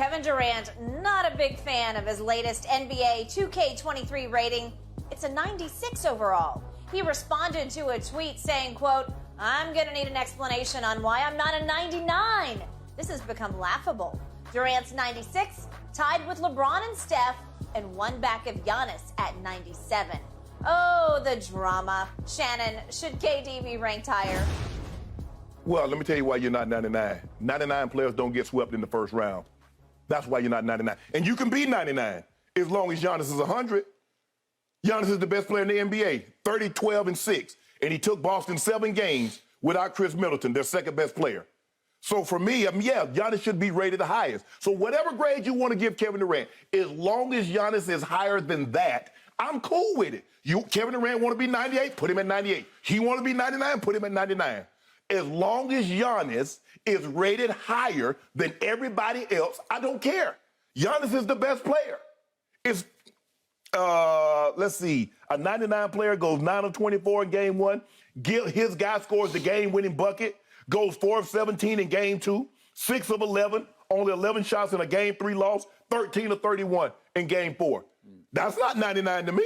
Kevin Durant, not a big fan of his latest NBA 2K23 rating. It's a 96 overall. He responded to a tweet saying, quote, "I'm going to need an explanation on why I'm not a 99. This has become laughable. Durant's 96, tied with LeBron and Steph, and one back of Giannis at 97. Oh, the drama. Shannon, should KD be ranked higher? Well, let me tell you why you're not 99. 99 players don't get swept in the first round. That's why you're not 99. And you can be 99 as long as Giannis is 100. Giannis is the best player in the NBA, 30, 12, and 6. And he took Boston 7 games without Chris Middleton, their second best player. So for me, yeah, Giannis should be rated the highest. So whatever grade you want to give Kevin Durant, as long as Giannis is higher than that, I'm cool with it. Kevin Durant want to be 98, put him at 98. He want to be 99, put him at 99. As long as Giannis is rated higher than everybody else, I don't care. Giannis is the best player. It's, let's see, a 99 player goes 9 of 24 in game 1. His guy scores the game-winning bucket, goes 4 of 17 in game 2, 6 of 11, only 11 shots in a game 3 loss, 13 of 31 in game 4. That's not 99 to me.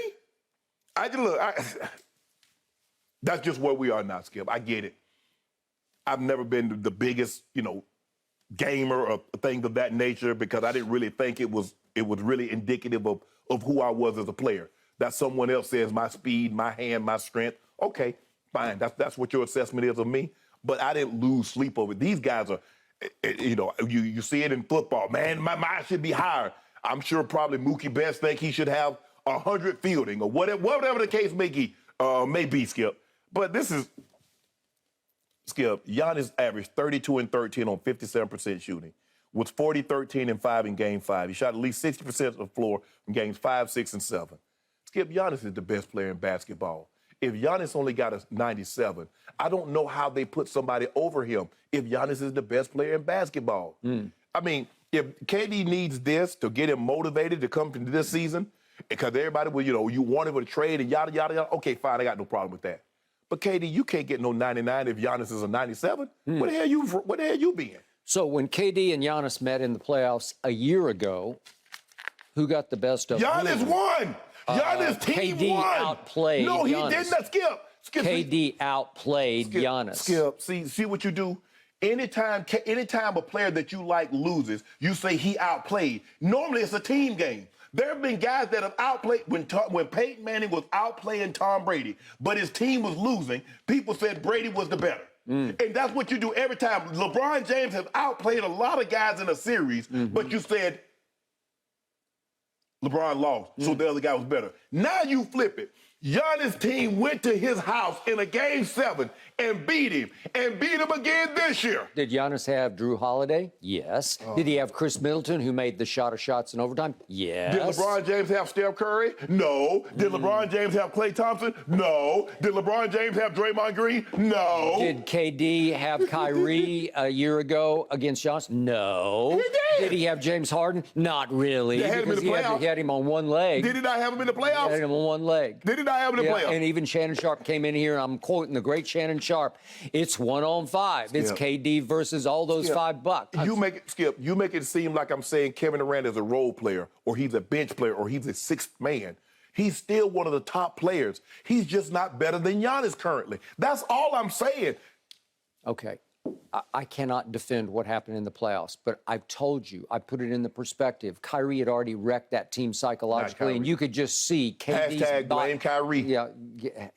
That's just where we are now, Skip. I get it. I've never been the biggest, gamer or things of that nature because I didn't really think it was really indicative of who I was as a player. That someone else says my speed, my hand, my strength. Okay, fine. That's what your assessment is of me. But I didn't lose sleep over it. These guys are, you see it in football. Man, my mind should be higher. I'm sure probably Mookie Betts think he should have 100 fielding or whatever the case may be, Skip. But this is, Skip, Giannis averaged 32 and 13 on 57% shooting, was 40, 13, and 5 in game 5. He shot at least 60% of the floor in games 5, 6, and 7. Skip, Giannis is the best player in basketball. If Giannis only got a 97, I don't know how they put somebody over him if Giannis is the best player in basketball. I mean, if KD needs this to get him motivated to come to this season, because everybody will, you want him to trade and yada, yada, yada, okay, fine, I got no problem with that. But KD, you can't get no 99 if Giannis is a 97. Where the hell you been? So when KD and Giannis met in the playoffs a year ago, who got the best of Giannis won. Giannis team KD won. outplayed No, he Giannis. did not. Skip. KD outplayed Giannis. Skip, see what you do? Anytime a player that you like loses, you say he outplayed. Normally it's a team game. There have been guys that have outplayed. When Peyton Manning was outplaying Tom Brady, but his team was losing, people said Brady was the better. And that's what you do every time. LeBron James has outplayed a lot of guys in a series, but you said LeBron lost, so the other guy was better. Now you flip it. Giannis' team went to his house in a game 7 and beat him again this year. Did Giannis have Drew Holiday? Yes. Did he have Chris Middleton, who made the shot of shots in overtime? Yes. Did LeBron James have Steph Curry? No. Did LeBron James have Klay Thompson? No. Did LeBron James have Draymond Green? No. Did KD have Kyrie a year ago against Giannis? No. He did. Did he have James Harden? Not really. They had him in the playoffs. He had him on one leg. Did he not have him in the playoffs? He had him on one leg. Did he not have him in the playoffs? And even Shannon Sharpe came in here, and I'm quoting the great Shannon Sharpe. It's 1-on-5. It's KD versus all those $5. You make it seem like I'm saying Kevin Durant is a role player, or he's a bench player, or he's a sixth man. He's still one of the top players. He's just not better than Giannis currently. That's all I'm saying. Okay. I cannot defend what happened in the playoffs, but I've told you, I put it in the perspective. Kyrie had already wrecked that team psychologically, and you could just see KD's Hashtag blame Kyrie. Yeah,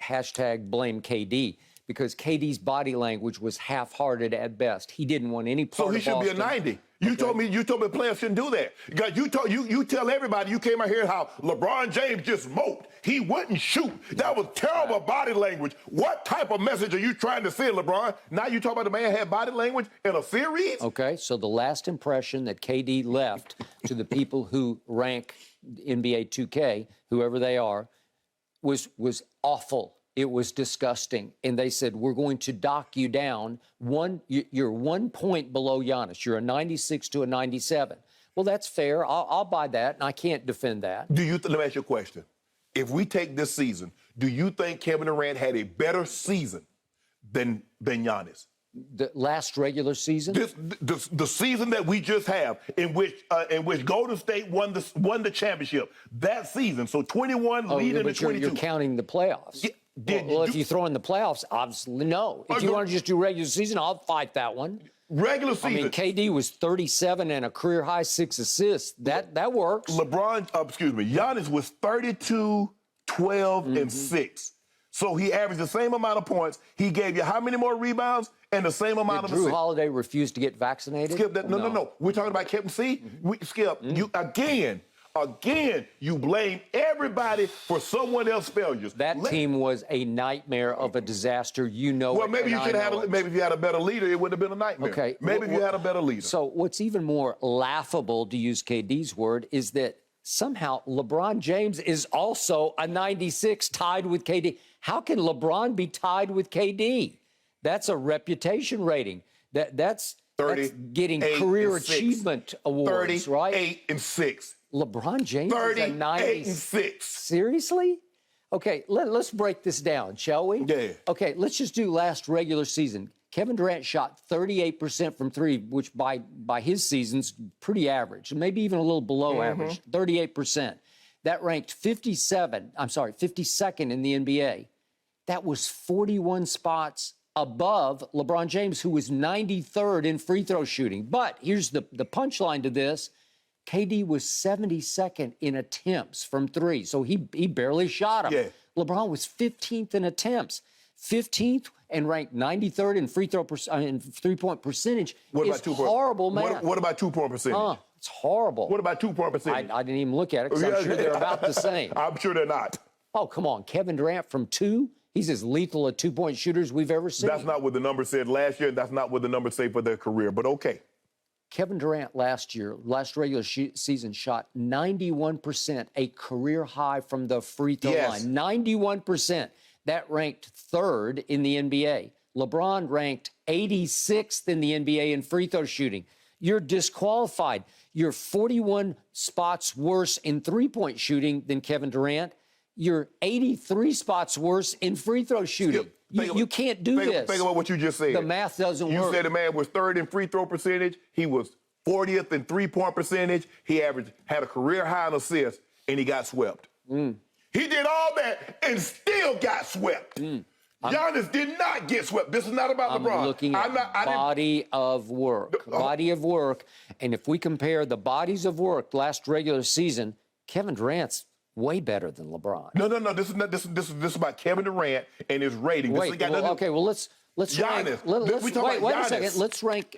hashtag blame KD, because KD's body language was half-hearted at best. He didn't want any part of Boston. So he should be a 90. You told me players shouldn't do that. God, you tell everybody, you came out here how LeBron James just moped. He wouldn't shoot. That was terrible body language. What type of message are you trying to send, LeBron? Now you talk about the man had body language in a series? Okay, so the last impression that KD left to the people who rank NBA 2K, whoever they are, was awful. It was disgusting. And they said, we're going to dock you down. You're 1 point below Giannis. You're a 96 to a 97. Well, that's fair. I'll buy that, and I can't defend that. Let me ask you a question. If we take this season, do you think Kevin Durant had a better season than Giannis? The last regular season? The season that we just have, in which Golden State won the championship, that season. So 21 leading to 22. You're counting the playoffs. Yeah, if you throw in the playoffs, obviously no. If you want to just do regular season, I'll fight that one. Regular season. I mean, KD was 37 and a career high 6 assists. That works. Giannis was 32, 12, and 6. So he averaged the same amount of points. He gave you how many more rebounds and the same amount of assists? Drew Holiday refused to get vaccinated? Skip, no. We're talking about Kevin C. Skip, you again, you blame everybody for someone else's failures. That team was a nightmare of a disaster. You know. Well, maybe you should have. Maybe if you had a better leader, it wouldn't have been a nightmare. Okay. Maybe if you had a better leader. So what's even more laughable, to use KD's word, is that somehow LeBron James is also a 96, tied with KD. How can LeBron be tied with KD? That's a reputation rating. That's getting career achievement awards, right? 38 and 6. LeBron James is a 96. And 6. Seriously? Okay, let's break this down, shall we? Yeah. Okay, let's just do last regular season. Kevin Durant shot 38% from three, which by his season's pretty average, maybe even a little below average, 38%. That ranked 52nd in the NBA. That was 41 spots above LeBron James, who was 93rd in free throw shooting. But here's the punchline to this. KD was 72nd in attempts from three, so he barely shot them. Yeah. LeBron was 15th in attempts, 15th and ranked 93rd in three-point percentage. It's horrible, man. What about 2-point percentage? It's horrible. What about 2-point percentage? I didn't even look at it because I'm sure they're about the same. I'm sure they're not. Oh, come on. Kevin Durant from 2? He's as lethal a 2-point shooter as we've ever seen. That's not what the numbers said last year. That's not what the numbers say for their career, but okay. Kevin Durant last regular season, shot 91%, a career high from the free throw line. 91%. That ranked 3rd in the NBA. LeBron ranked 86th in the NBA in free throw shooting. You're disqualified. You're 41 spots worse in three-point shooting than Kevin Durant. You're 83 spots worse in free throw shooting. You can't do this. Think about what you just said. The math doesn't work. You said the man was 3rd in free throw percentage. He was 40th in three-point percentage. He had a career high in assists, and he got swept. He did all that and still got swept. Giannis did not get swept. This is not about LeBron. I'm looking at body of work. Body of work. And if we compare the bodies of work last regular season, Kevin Durant's way better than LeBron. No. This is about Kevin Durant and his rating. Let's Giannis. rank. Wait a second. Let's rank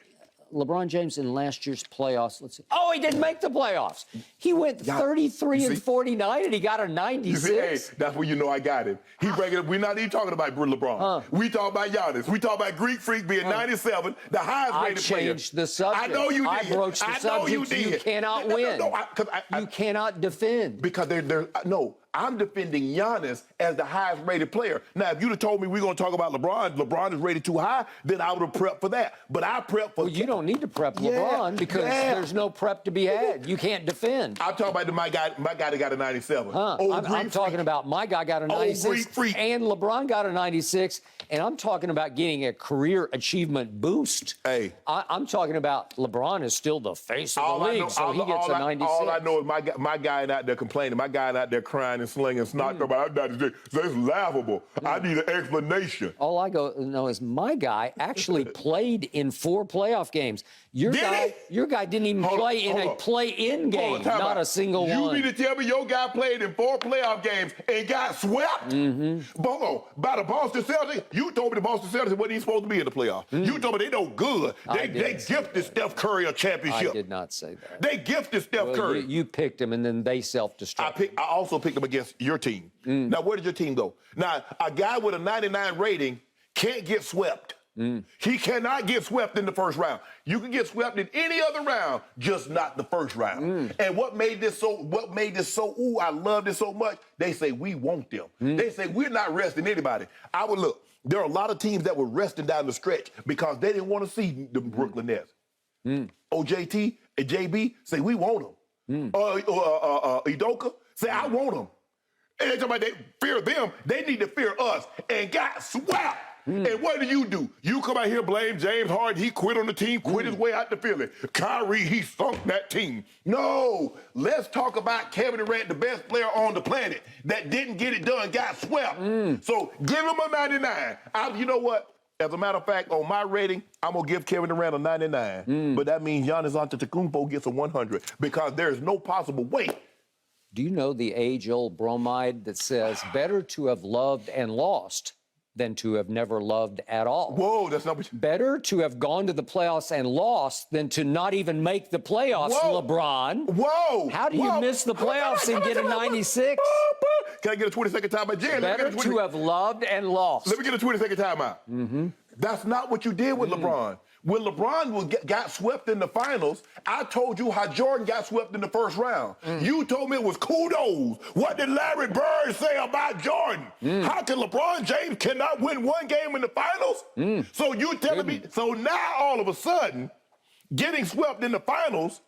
LeBron James in last year's playoffs. Let's see. Oh, he didn't make the playoffs. He went 33 and 49, and he got a 96. Hey, that's where you know I got him. We're not even talking about LeBron. We talking about Giannis. We talking about Greek Freak being 97, the highest rated player. I changed the subject. I know you did. I broached the subject. You cannot win. You cannot defend. Because I'm defending Giannis as the highest rated player. Now, if you'd have told me we're going to talk about LeBron is rated too high, then I would have prepped for that. But I prepped for... Well, you don't need to prep LeBron because there's no prep to be had. You can't defend. I'm talking about my guy that got a 97. I'm talking about my guy got a 96 and LeBron got a 96, and I'm talking about getting a career achievement boost. Hey. I'm talking about LeBron is still the face of the league, so he gets a 96. All I know is my guy out there complaining, my guy out there crying and slinging snot about it's laughable. I need an explanation. All I know is my guy actually played in 4 playoff games. Your guy didn't even play in a play-in game, not a single one. You mean to tell me your guy played in 4 playoff games and got swept? By the Boston Celtics? You told me the Boston Celtics wasn't even supposed to be in the playoffs. You told me they no good. They gifted Steph Curry a championship. I did not say that. They gifted Steph Curry. You picked him, and then they self-destructed. I also picked him against your team. Now, where did your team go? Now, a guy with a 99 rating can't get swept. He cannot get swept in the first round. You can get swept in any other round, just not the first round. And what made this so, I love this so much, they say we want them. They say we're not resting anybody. There are a lot of teams that were resting down the stretch because they didn't want to see the Brooklyn Nets. OJT and JB say we want them. Udoka say I want them. And they talking about they fear them. They need to fear us and got swept. And what do? You come out here, blame James Harden. He quit on the team, quit his way out to Philly. Kyrie, he sunk that team. No, let's talk about Kevin Durant, the best player on the planet that didn't get it done, got swept. So give him a 99. You know what? As a matter of fact, on my rating, I'm going to give Kevin Durant a 99. But that means Giannis Antetokounmpo gets a 100 because there's no possible way. Do you know the age-old bromide that says better to have loved and lost than to have never loved at all? Whoa, that's not what you... Better to have gone to the playoffs and lost than to not even make the playoffs, Whoa. LeBron. Whoa. How do you miss the playoffs and get a 96? Can I get a 20-second timeout? Jen, Better to have loved and lost. Let me get a 20-second timeout. That's not what you did with LeBron. When LeBron got swept in the finals, I told you how Jordan got swept in the first round. You told me it was kudos. What did Larry Bird say about Jordan? How can LeBron James cannot win one game in the finals? So you telling me, so now all of a sudden, getting swept in the finals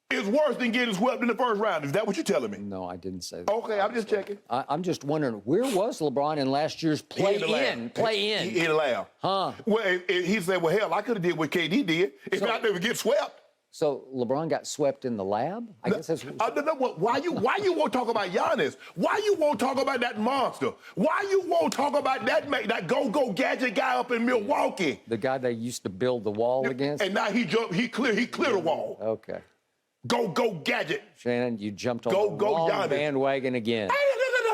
is worse than getting swept in the first round. Is that what you're telling me? No, I didn't say that. Okay, I'm just checking. I'm just wondering, where was LeBron in last year's play-in? Play-in. He in the lab. Huh. Well, he said, well, hell, I could have did what KD did if I didn't get swept. So LeBron got swept in the lab? I guess that's... Why you won't talk about Giannis? Why you won't talk about that monster? Why you won't talk about that go-go gadget guy up in Milwaukee? The guy they used to build the wall against? And now he cleared the wall. Okay. Go gadget. Shannon, you jumped on the wrong bandwagon again.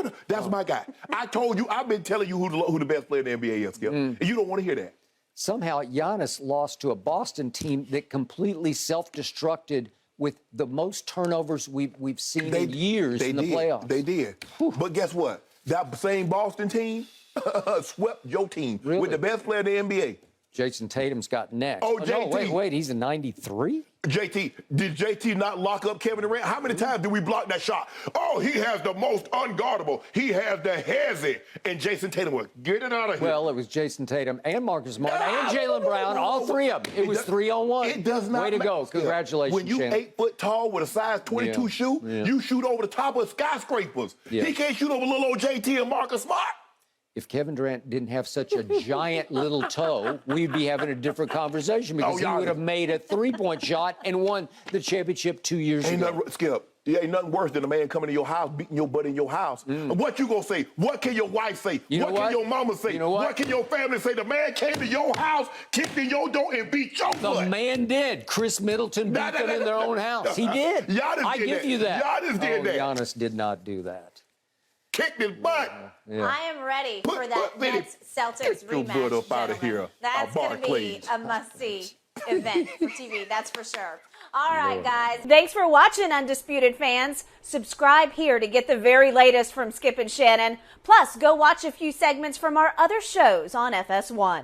No. That's my guy. I told you, I've been telling you who the best player in the NBA is, Skip. And you don't want to hear that. Somehow, Giannis lost to a Boston team that completely self-destructed with the most turnovers we've seen in years in the playoffs. They did. But guess what? That same Boston team swept your team with the best player in the NBA. Jason Tatum's got next. Oh, JT. No, wait, he's a 93? JT, did JT not lock up Kevin Durant? How many times did we block that shot? Oh, he has the most unguardable. He has the hezzy. And Jason Tatum was, get it out of here. Well, it was Jason Tatum and Marcus Smart and Jaylen Brown, all three of them. It was 3-on-1. It does not matter. Way to go. Congratulations, When you Shannon. 8 foot tall with a size 22 shoe, you shoot over the top of skyscrapers. He can't shoot over little old JT and Marcus Smart. If Kevin Durant didn't have such a giant little toe, we'd be having a different conversation because he would have made a three-point shot and won the championship 2 years ago. Skip, ain't nothing worse than a man coming to your house, beating your butt in your house. And what you gonna say? What can your wife say? What can your mama say? What can your family say? The man came to your house, kicked in your door, and beat your butt. The man did. Chris Middleton beat them in their own house. He did. Giannis did give you that. Giannis did that. Giannis did not do that. Kicked his butt. I am ready for that Nets-Celtics rematch, gentlemen. That's going to be a must-see event for TV, that's for sure. All right, guys. Thanks for watching, Undisputed fans. Subscribe here to get the very latest from Skip and Shannon. Plus, go watch a few segments from our other shows on FS1.